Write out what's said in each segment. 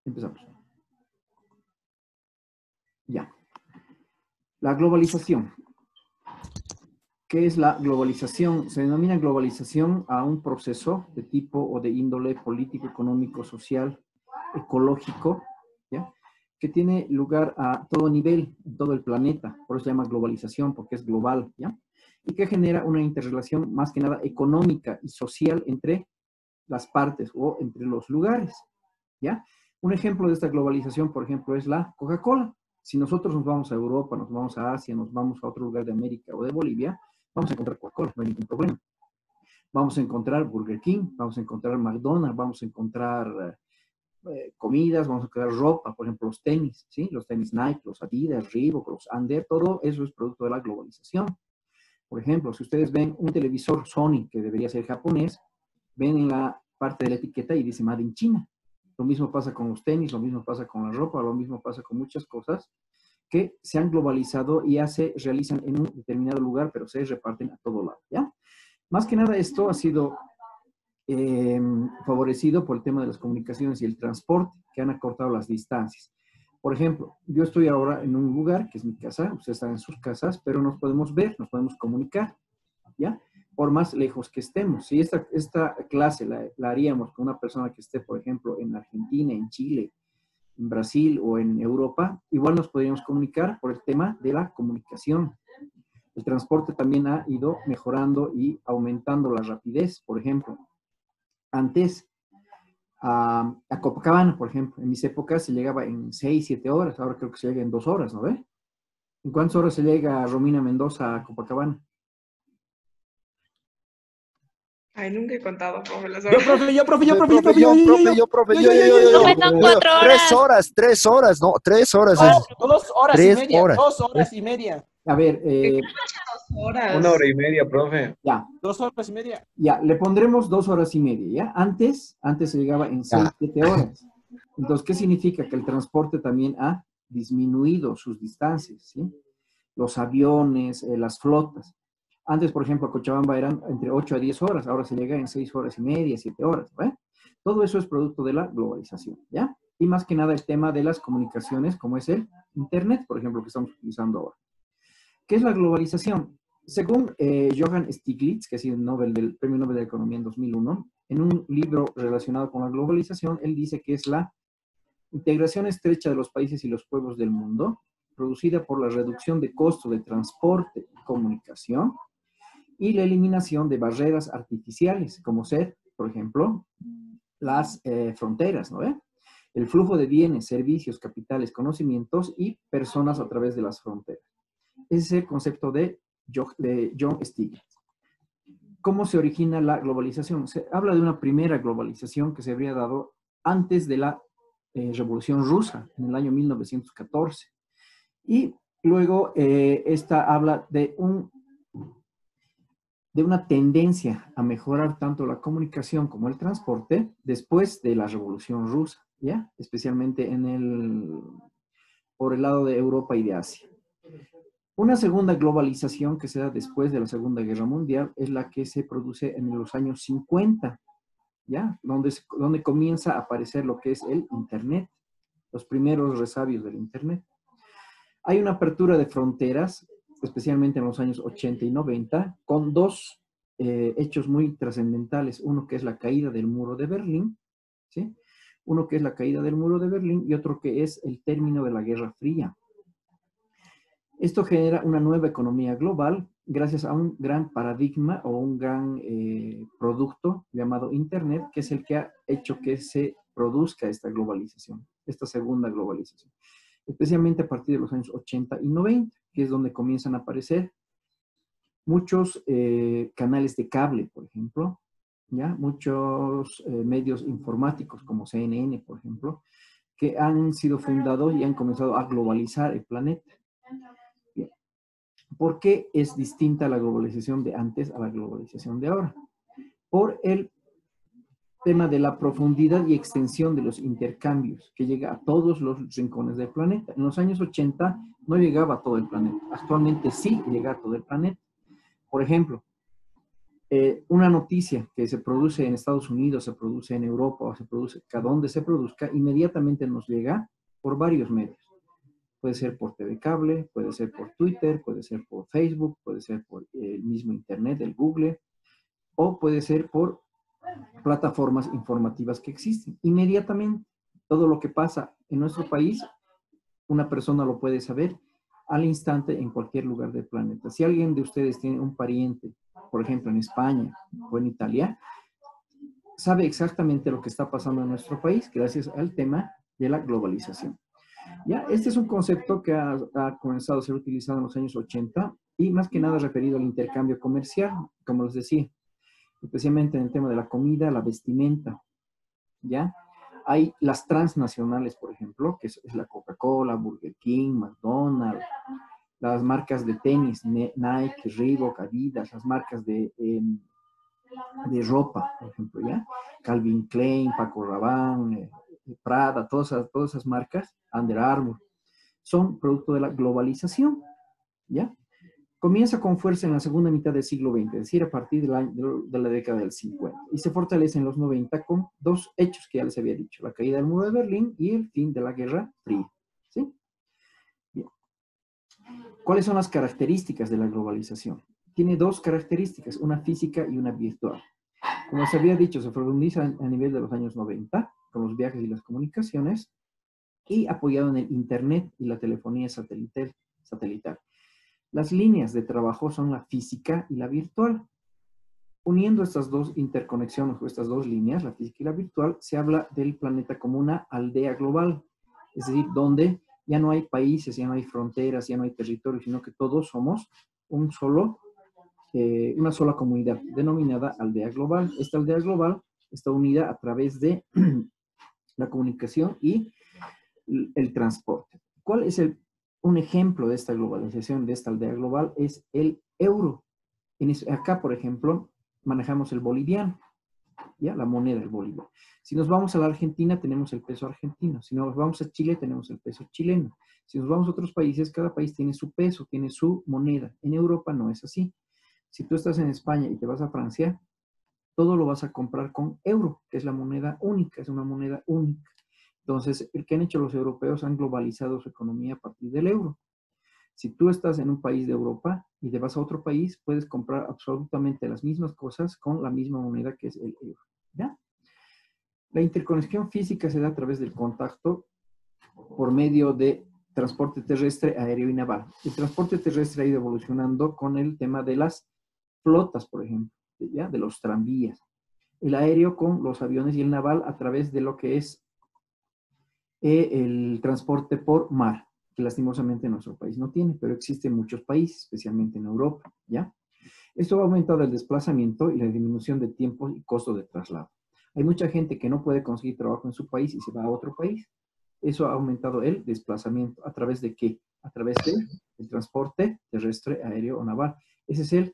Empezamos. Ya. La globalización. ¿Qué es la globalización? Se denomina globalización a un proceso de tipo o de índole político, económico, social, ecológico, ¿ya? Que tiene lugar a todo nivel, en todo el planeta. Por eso se llama globalización, porque es global, ¿ya? Y que genera una interrelación más que nada económica y social entre las partes o entre los lugares, ¿ya? Un ejemplo de esta globalización, por ejemplo, es la Coca-Cola. Si nosotros nos vamos a Europa, nos vamos a Asia, nos vamos a otro lugar de América o de Bolivia, vamos a encontrar Coca-Cola, no hay ningún problema. Vamos a encontrar Burger King, vamos a encontrar McDonald's, vamos a encontrar comidas, vamos a encontrar ropa, por ejemplo, los tenis, ¿sí? Los tenis Nike, los Adidas, Reebok, los Under, todo eso es producto de la globalización. Por ejemplo, si ustedes ven un televisor Sony, que debería ser japonés, ven en la parte de la etiqueta y dice Made in China. Lo mismo pasa con los tenis, lo mismo pasa con la ropa, lo mismo pasa con muchas cosas que se han globalizado y ya se realizan en un determinado lugar, pero se reparten a todo lado, ¿ya? Más que nada esto ha sido favorecido por el tema de las comunicaciones y el transporte, que han acortado las distancias. Por ejemplo, yo estoy ahora en un lugar que es mi casa, ustedes están en sus casas, pero nos podemos ver, nos podemos comunicar, ¿ya? Por más lejos que estemos. Si esta clase la haríamos con una persona que esté, por ejemplo, en Argentina, en Chile, en Brasil o en Europa, igual nos podríamos comunicar por el tema de la comunicación. El transporte también ha ido mejorando y aumentando la rapidez. Por ejemplo, antes a Copacabana, por ejemplo, en mis épocas se llegaba en 6, 7 horas, ahora creo que se llega en 2 horas, ¿no ve? ¿En cuántas horas se llega a Romina Mendoza a Copacabana? Ay, nunca he contado, profe, las Yo, horas. profe, yo. Son 4 horas. 3 horas, no, 3 horas. No, 2 horas y 3 media, horas. 2 horas y media. A ver, 2 horas. 1 hora y media, profe. ya. 2 horas y media. Ya, le pondremos 2 horas y media, ¿ya? Antes se llegaba en 6, 7 horas. Entonces, ¿qué significa? Que el transporte también ha disminuido sus distancias, ¿sí? Los aviones, las flotas. Antes, por ejemplo, a Cochabamba eran entre 8 a 10 horas, ahora se llega en 6 horas y media, 7 horas, ¿eh? Todo eso es producto de la globalización, ¿ya? Y más que nada el tema de las comunicaciones, como es el Internet, por ejemplo, que estamos utilizando ahora. ¿Qué es la globalización? Según Johann Stiglitz, que ha sido el Premio Nobel de Economía en 2001, en un libro relacionado con la globalización, él dice que es la integración estrecha de los países y los pueblos del mundo, producida por la reducción de costo de transporte y comunicación, y la eliminación de barreras artificiales, como ser, por ejemplo, las fronteras, ¿no? El flujo de bienes, servicios, capitales, conocimientos y personas a través de las fronteras. Ese es el concepto de John Stiglitz. ¿Cómo se origina la globalización? Se habla de una primera globalización que se habría dado antes de la Revolución Rusa, en el año 1914. Y luego esta habla de una tendencia a mejorar tanto la comunicación como el transporte después de la Revolución Rusa, ¿ya? Especialmente por el lado de Europa y de Asia. Una segunda globalización que se da después de la Segunda Guerra Mundial es la que se produce en los años 50, ¿ya? Donde comienza a aparecer lo que es el Internet, los primeros resabios del Internet. Hay una apertura de fronteras, especialmente en los años 80 y 90, con dos hechos muy trascendentales. Uno que es la caída del muro de Berlín, ¿sí? Uno que es la caída del muro de Berlín y otro que es el término de la Guerra Fría. Esto genera una nueva economía global gracias a un gran paradigma o un gran producto llamado Internet, que es el que ha hecho que se produzca esta globalización, esta segunda globalización. Especialmente a partir de los años 80 y 90, que es donde comienzan a aparecer muchos canales de cable, por ejemplo, ¿ya? Muchos medios informáticos como CNN, por ejemplo, que han sido fundados y han comenzado a globalizar el planeta. Bien. ¿Por qué es distinta la globalización de antes a la globalización de ahora? Por el tema de la profundidad y extensión de los intercambios, que llega a todos los rincones del planeta. En los años 80 no llegaba a todo el planeta. Actualmente sí llega a todo el planeta. Por ejemplo, una noticia que se produce en Estados Unidos, se produce en Europa o se produce a donde se produzca, inmediatamente nos llega por varios medios. Puede ser por TV Cable, puede ser por Twitter, puede ser por Facebook, puede ser por el mismo Internet, el Google, o puede ser por plataformas informativas que existen. Inmediatamente, todo lo que pasa en nuestro país, una persona lo puede saber al instante en cualquier lugar del planeta. Si alguien de ustedes tiene un pariente, por ejemplo, en España o en Italia, sabe exactamente lo que está pasando en nuestro país gracias al tema de la globalización. ¿Ya? Este es un concepto que ha comenzado a ser utilizado en los años 80 y más que nada referido al intercambio comercial, como les decía, especialmente en el tema de la comida, la vestimenta, ¿ya? Hay las transnacionales, por ejemplo, que es la Coca-Cola, Burger King, McDonald's, las marcas de tenis, Nike, Reebok, Adidas, las marcas de ropa, por ejemplo, ¿ya? Calvin Klein, Paco Rabanne, Prada, todas esas marcas, Under Armour, son producto de la globalización, ¿ya? Comienza con fuerza en la segunda mitad del siglo XX, es decir, a partir de la década del 50, y se fortalece en los 90 con dos hechos que ya les había dicho, la caída del muro de Berlín y el fin de la Guerra Fría, ¿sí? Bien. ¿Cuáles son las características de la globalización? Tiene dos características, una física y una virtual. Como les había dicho, se profundiza a nivel de los años 90, con los viajes y las comunicaciones, y apoyado en el Internet y la telefonía satelital. Las líneas de trabajo son la física y la virtual. Uniendo estas dos interconexiones o estas dos líneas, la física y la virtual, se habla del planeta como una aldea global. Es decir, donde ya no hay países, ya no hay fronteras, ya no hay territorios, sino que todos somos una sola comunidad denominada aldea global. Esta aldea global está unida a través de la comunicación y el transporte. ¿Cuál es un ejemplo de esta globalización, de esta aldea global? Es el euro. Acá, por ejemplo, manejamos el boliviano, ¿ya? La moneda, el bolívar. Si nos vamos a la Argentina, tenemos el peso argentino. Si nos vamos a Chile, tenemos el peso chileno. Si nos vamos a otros países, cada país tiene su peso, tiene su moneda. En Europa no es así. Si tú estás en España y te vas a Francia, todo lo vas a comprar con euro, que es la moneda única, es una moneda única. Entonces, el que han hecho los europeos han globalizado su economía a partir del euro. Si tú estás en un país de Europa y te vas a otro país, puedes comprar absolutamente las mismas cosas con la misma moneda que es el euro, ¿ya? La interconexión física se da a través del contacto por medio de transporte terrestre, aéreo y naval. El transporte terrestre ha ido evolucionando con el tema de las flotas, por ejemplo, ¿ya? De los tranvías. El aéreo con los aviones y el naval a través de lo que es el transporte por mar, que lastimosamente nuestro país no tiene, pero existe en muchos países, especialmente en Europa, ¿ya? Esto ha aumentado el desplazamiento y la disminución de tiempo y costo de traslado. Hay mucha gente que no puede conseguir trabajo en su país y se va a otro país. Eso ha aumentado el desplazamiento. ¿A través de qué? A través del transporte terrestre, aéreo o naval. Esa es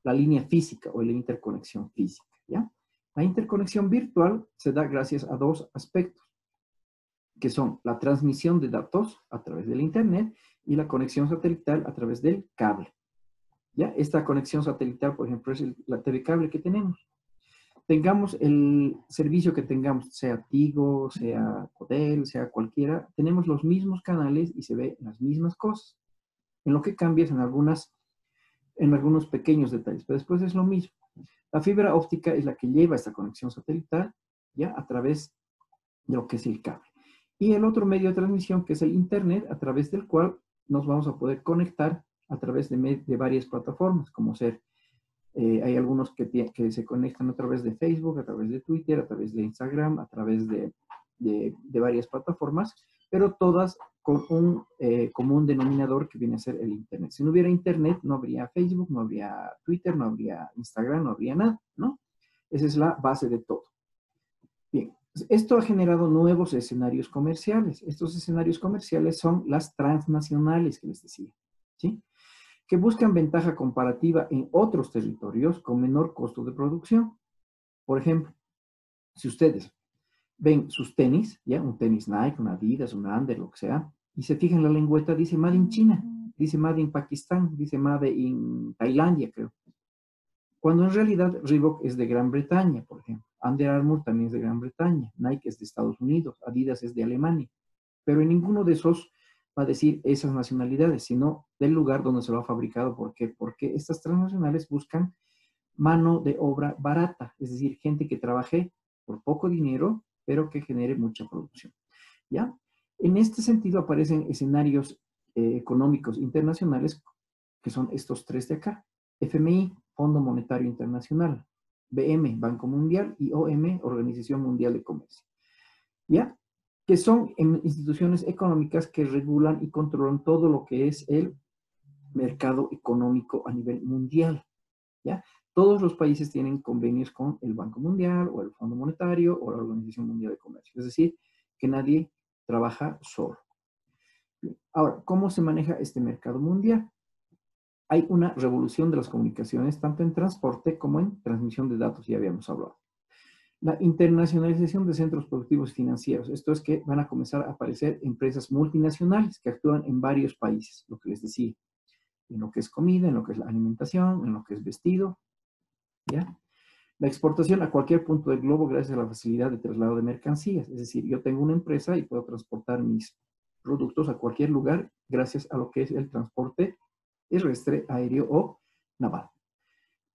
la línea física o la interconexión física, ¿ya? La interconexión virtual se da gracias a dos aspectos, que son la transmisión de datos a través del Internet y la conexión satelital a través del cable. ¿Ya? Esta conexión satelital, por ejemplo, es la TV cable que tenemos. Tengamos el servicio que tengamos, sea Tigo, sea Codel, sea cualquiera, tenemos los mismos canales y se ve las mismas cosas. En lo que cambia es en algunos pequeños detalles, pero después es lo mismo. La fibra óptica es la que lleva esta conexión satelital, ¿ya? A través de lo que es el cable. Y el otro medio de transmisión, que es el Internet, a través del cual nos vamos a poder conectar a través de varias plataformas, como hay algunos que se conectan a través de Facebook, a través de Twitter, a través de Instagram, a través de varias plataformas, pero todas con un común denominador que viene a ser el Internet. Si no hubiera Internet, no habría Facebook, no habría Twitter, no habría Instagram, no habría nada, ¿no? Esa es la base de todo. Bien. Esto ha generado nuevos escenarios comerciales. Estos escenarios comerciales son las transnacionales que les decía, ¿sí? Que buscan ventaja comparativa en otros territorios con menor costo de producción. Por ejemplo, si ustedes ven sus tenis, ¿ya? Un tenis Nike, una Adidas, una Under, lo que sea, y se fijan en la lengüeta, dice Made in China, dice Made in Pakistán, dice Made in Tailandia, creo. Cuando en realidad Reebok es de Gran Bretaña, por ejemplo. Under Armour también es de Gran Bretaña. Nike es de Estados Unidos. Adidas es de Alemania. Pero en ninguno de esos va a decir esas nacionalidades, sino del lugar donde se lo ha fabricado. ¿Por qué? Porque estas transnacionales buscan mano de obra barata, es decir, gente que trabaje por poco dinero, pero que genere mucha producción. ¿Ya? En este sentido aparecen escenarios económicos internacionales que son estos tres de acá. FMI, Fondo Monetario Internacional, BM, Banco Mundial, y OM, Organización Mundial de Comercio. ¿Ya? Que son instituciones económicas que regulan y controlan todo lo que es el mercado económico a nivel mundial. ¿Ya? Todos los países tienen convenios con el Banco Mundial o el Fondo Monetario o la Organización Mundial de Comercio. Es decir, que nadie trabaja solo. Ahora, ¿cómo se maneja este mercado mundial? Hay una revolución de las comunicaciones, tanto en transporte como en transmisión de datos, ya habíamos hablado. La internacionalización de centros productivos financieros. Esto es que van a comenzar a aparecer empresas multinacionales que actúan en varios países, lo que les decía, en lo que es comida, en lo que es la alimentación, en lo que es vestido, ¿ya? La exportación a cualquier punto del globo gracias a la facilidad de traslado de mercancías. Es decir, yo tengo una empresa y puedo transportar mis productos a cualquier lugar gracias a lo que es el transporte terrestre, aéreo o naval.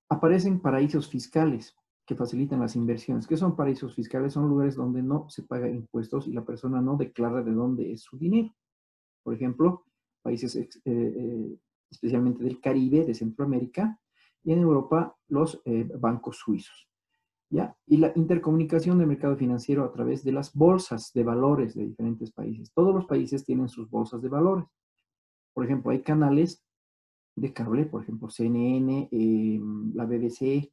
Aparecen paraísos fiscales que facilitan las inversiones. ¿Qué son paraísos fiscales? Son lugares donde no se paga impuestos y la persona no declara de dónde es su dinero. Por ejemplo, países especialmente del Caribe, de Centroamérica, y en Europa los bancos suizos. ¿Ya? Y la intercomunicación del mercado financiero a través de las bolsas de valores de diferentes países. Todos los países tienen sus bolsas de valores. Por ejemplo, hay canales de cable, por ejemplo, CNN, la BBC,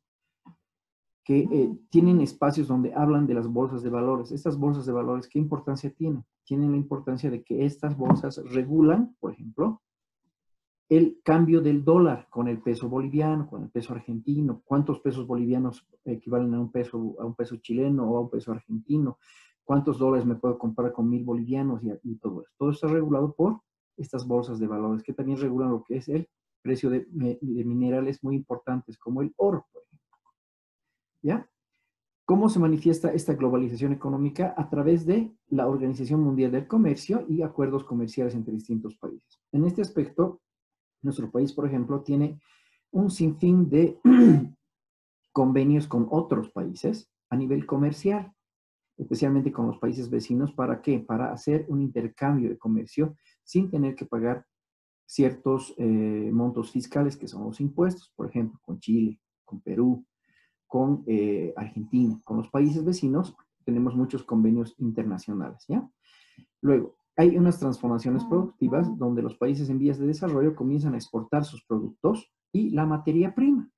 que tienen espacios donde hablan de las bolsas de valores. Estas bolsas de valores, ¿qué importancia tienen? Tienen la importancia de que estas bolsas regulan, por ejemplo, el cambio del dólar con el peso boliviano, con el peso argentino, cuántos pesos bolivianos equivalen a un peso chileno o a un peso argentino, cuántos dólares me puedo comprar con 1.000 bolivianos y todo eso. Todo está regulado por estas bolsas de valores que también regulan lo que es el precio de minerales muy importantes como el oro, por ejemplo. ¿Ya? ¿Cómo se manifiesta esta globalización económica? A través de la Organización Mundial del Comercio y acuerdos comerciales entre distintos países. En este aspecto, nuestro país, por ejemplo, tiene un sinfín de convenios con otros países a nivel comercial, especialmente con los países vecinos. ¿Para qué? Para hacer un intercambio de comercio sin tener que pagar ciertos montos fiscales que son los impuestos, por ejemplo, con Chile, con Perú, con Argentina, con los países vecinos, tenemos muchos convenios internacionales, ¿ya? Luego, hay unas transformaciones productivas donde los países en vías de desarrollo comienzan a exportar sus productos y la materia prima.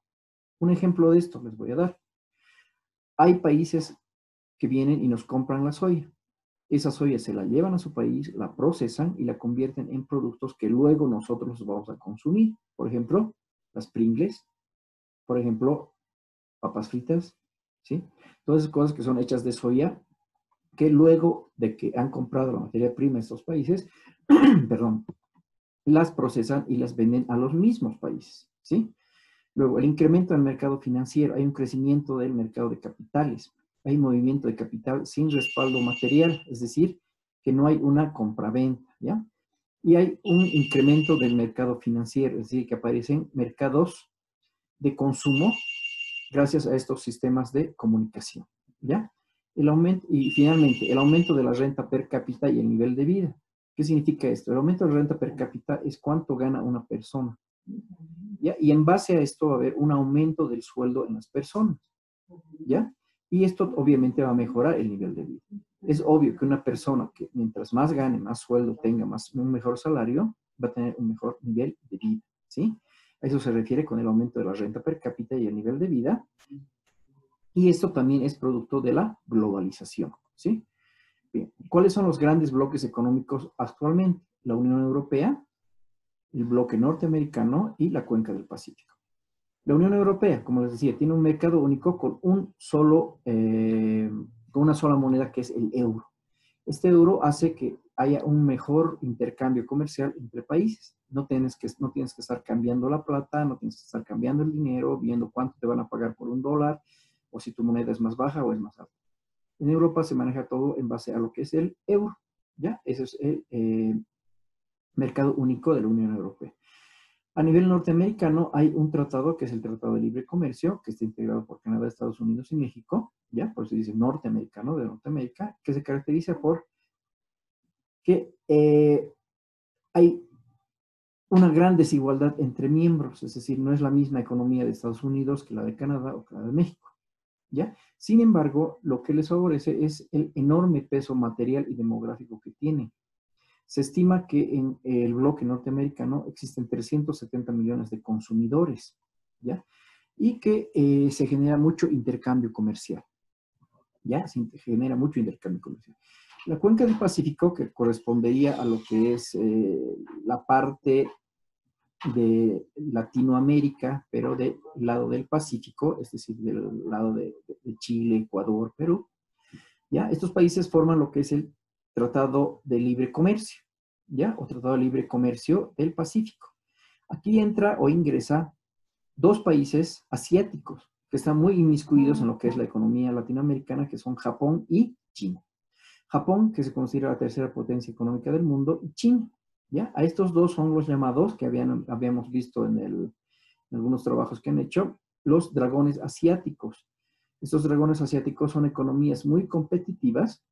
Un ejemplo de esto les voy a dar. Hay países que vienen y nos compran la soya. Esa soya se la llevan a su país, la procesan y la convierten en productos que luego nosotros vamos a consumir. Por ejemplo, las Pringles, por ejemplo, papas fritas, ¿sí? Todas esas cosas que son hechas de soya, que luego de que han comprado la materia prima en estos países, perdón, las procesan y las venden a los mismos países, ¿sí? Luego, el incremento del mercado financiero, hay un crecimiento del mercado de capitales, hay movimiento de capital sin respaldo material, es decir, que no hay una compraventa, ¿ya? Y hay un incremento del mercado financiero, es decir, que aparecen mercados de consumo gracias a estos sistemas de comunicación, ¿ya? El aumento, y finalmente, el aumento de la renta per cápita y el nivel de vida. ¿Qué significa esto? El aumento de la renta per cápita es cuánto gana una persona, ¿ya? Y en base a esto va a haber un aumento del sueldo en las personas, ¿ya? Y esto obviamente va a mejorar el nivel de vida. Es obvio que una persona que mientras más gane, más sueldo tenga, un mejor salario, va a tener un mejor nivel de vida, ¿sí? A eso se refiere con el aumento de la renta per cápita y el nivel de vida. Y esto también es producto de la globalización, ¿sí? Bien, ¿cuáles son los grandes bloques económicos actualmente? La Unión Europea, el bloque norteamericano y la Cuenca del Pacífico. La Unión Europea, como les decía, tiene un mercado único con con una sola moneda que es el euro. Este euro hace que haya un mejor intercambio comercial entre países. No tienes que estar cambiando la plata, no tienes que estar cambiando el dinero, viendo cuánto te van a pagar por $1, o si tu moneda es más baja o es más alta. En Europa se maneja todo en base a lo que es el euro, ¿ya? Ese es el mercado único de la Unión Europea. A nivel norteamericano hay un tratado que es el Tratado de Libre Comercio, que está integrado por Canadá, Estados Unidos y México, ¿ya? Por eso dice norteamericano, de Norteamérica, que se caracteriza por que hay una gran desigualdad entre miembros, es decir, no es la misma economía de Estados Unidos que la de Canadá o que la de México, ¿ya? Sin embargo, lo que les favorece es el enorme peso material y demográfico que tiene. Se estima que en el bloque norteamericano existen 370 millones de consumidores, ¿ya? Y que se genera mucho intercambio comercial, ¿ya? Se genera mucho intercambio comercial. La cuenca del Pacífico, que correspondería a lo que es la parte de Latinoamérica, pero del lado del Pacífico, es decir, del lado de Chile, Ecuador, Perú, ¿ya? Estos países forman lo que es el Tratado de Libre Comercio, ¿ya? O Tratado de Libre Comercio del Pacífico. Aquí entra o ingresa 2 países asiáticos que están muy inmiscuidos en lo que es la economía latinoamericana, que son Japón y China. Japón, que se considera la tercera potencia económica del mundo, y China, ¿ya? A estos dos son los llamados, que habíamos visto en algunos trabajos que han hecho, los dragones asiáticos. Estos dragones asiáticos son economías muy competitivas.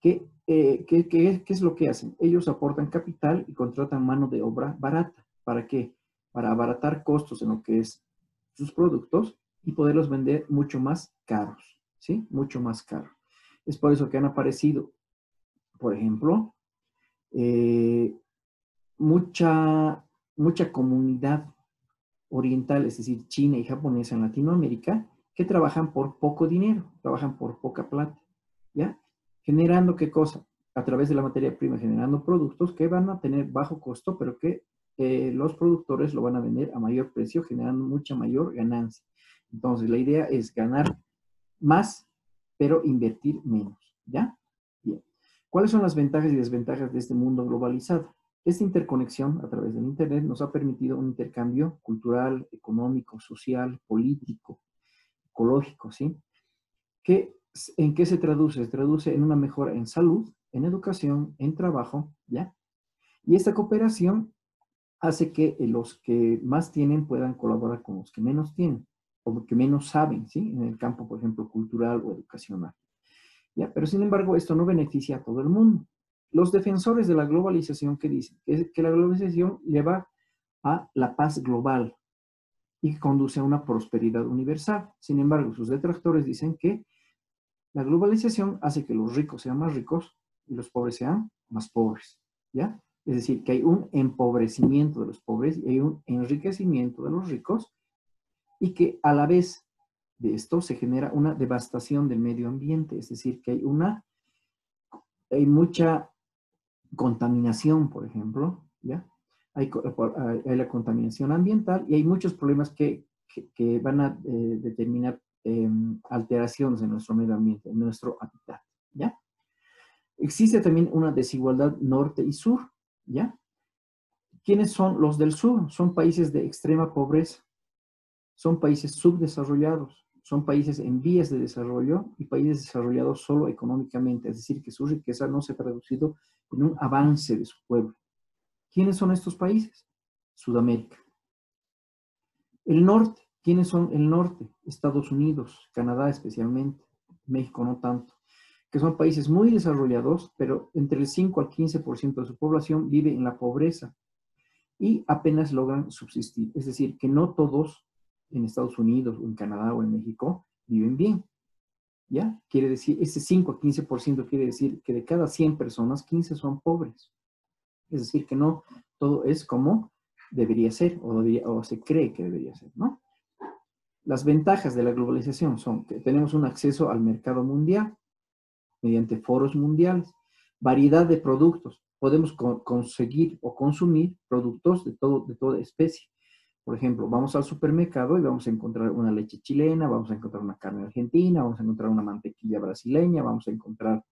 ¿Qué es lo que hacen? Ellos aportan capital y contratan mano de obra barata. ¿Para qué? Para abaratar costos en lo que es sus productos y poderlos vender mucho más caros, ¿sí? Mucho más caros. Es por eso que han aparecido, por ejemplo, mucha comunidad oriental, es decir, china y japonesa en Latinoamérica, que trabajan por poco dinero, trabajan por poca plata, ¿ya? Generando ¿qué cosa? A través de la materia prima, generando productos que van a tener bajo costo, pero que los productores lo van a vender a mayor precio, generando mucha mayor ganancia. Entonces, la idea es ganar más, pero invertir menos, ¿ya? Bien. ¿Cuáles son las ventajas y desventajas de este mundo globalizado? Esta interconexión a través del Internet nos ha permitido un intercambio cultural, económico, social, político, ecológico, ¿sí? ¿En qué se traduce? Se traduce en una mejora en salud, en educación, en trabajo, ¿ya? Y esta cooperación hace que los que más tienen puedan colaborar con los que menos tienen, o que menos saben, ¿sí? En el campo, por ejemplo, cultural o educacional, ¿ya? Pero sin embargo, esto no beneficia a todo el mundo. Los defensores de la globalización, ¿qué dicen? Que la globalización lleva a la paz global y conduce a una prosperidad universal. Sin embargo, sus detractores dicen que la globalización hace que los ricos sean más ricos y los pobres sean más pobres, ¿ya? Es decir, que hay un empobrecimiento de los pobres y hay un enriquecimiento de los ricos y que a la vez de esto se genera una devastación del medio ambiente, es decir, que hay mucha contaminación, por ejemplo, ¿ya? Hay la contaminación ambiental y hay muchos problemas que van a determinar alteraciones en nuestro medio ambiente, en nuestro hábitat, ¿ya? Existe también una desigualdad norte y sur, ¿ya? ¿Quiénes son los del sur? Son países de extrema pobreza, son países subdesarrollados, son países en vías de desarrollo y países desarrollados solo económicamente, es decir, que su riqueza no se ha traducido en un avance de su pueblo. ¿Quiénes son estos países? Sudamérica. El norte. ¿Quiénes son el norte? Estados Unidos, Canadá especialmente, México no tanto, que son países muy desarrollados, pero entre el 5 al 15% de su población vive en la pobreza y apenas logran subsistir. Es decir, que no todos en Estados Unidos o en Canadá o en México viven bien, ¿ya? Quiere decir, ese 5 a 15% quiere decir que de cada 100 personas, 15 son pobres. Es decir, que no todo es como debería ser o se cree que debería ser, ¿no? Las ventajas de la globalización son que tenemos un acceso al mercado mundial mediante foros mundiales, variedad de productos. Podemos conseguir o consumir productos de toda especie. Por ejemplo, vamos al supermercado y vamos a encontrar una leche chilena, vamos a encontrar una carne argentina, vamos a encontrar una mantequilla brasileña, vamos a encontrar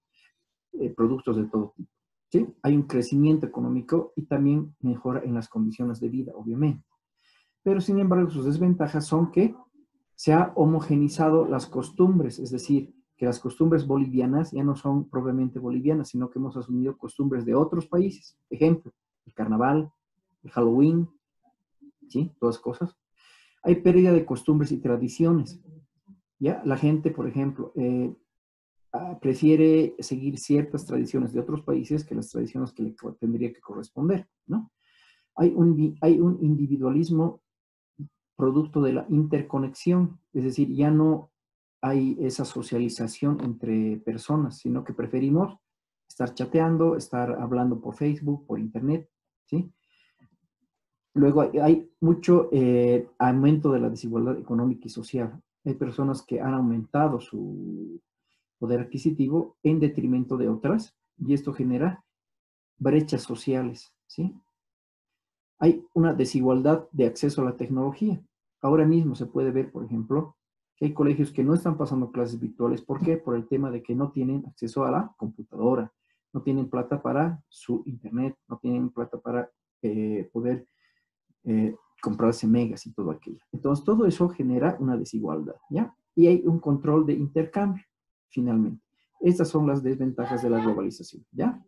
productos de todo tipo. ¿Sí? Hay un crecimiento económico y también mejora en las condiciones de vida, obviamente. Pero, sin embargo, sus desventajas son que se ha homogenizado las costumbres, es decir, que las costumbres bolivianas ya no son propiamente bolivianas, sino que hemos asumido costumbres de otros países. Ejemplo, el carnaval, el Halloween, ¿sí? Todas cosas. Hay pérdida de costumbres y tradiciones. ¿Ya? La gente, por ejemplo, prefiere seguir ciertas tradiciones de otros países que las tradiciones que le tendría que corresponder, ¿no? Hay un individualismo producto de la interconexión, es decir, ya no hay esa socialización entre personas, sino que preferimos estar chateando, estar hablando por Facebook, por Internet, ¿sí? Luego hay mucho aumento de la desigualdad económica y social. Hay personas que han aumentado su poder adquisitivo en detrimento de otras y esto genera brechas sociales, ¿sí? Hay una desigualdad de acceso a la tecnología. Ahora mismo se puede ver, por ejemplo, que hay colegios que no están pasando clases virtuales. ¿Por qué? Por el tema de que no tienen acceso a la computadora, no tienen plata para su internet, no tienen plata para poder comprarse megas y todo aquello. Entonces, todo eso genera una desigualdad, ¿ya? Y hay un control de intercambio, finalmente. Estas son las desventajas de la globalización, ¿ya?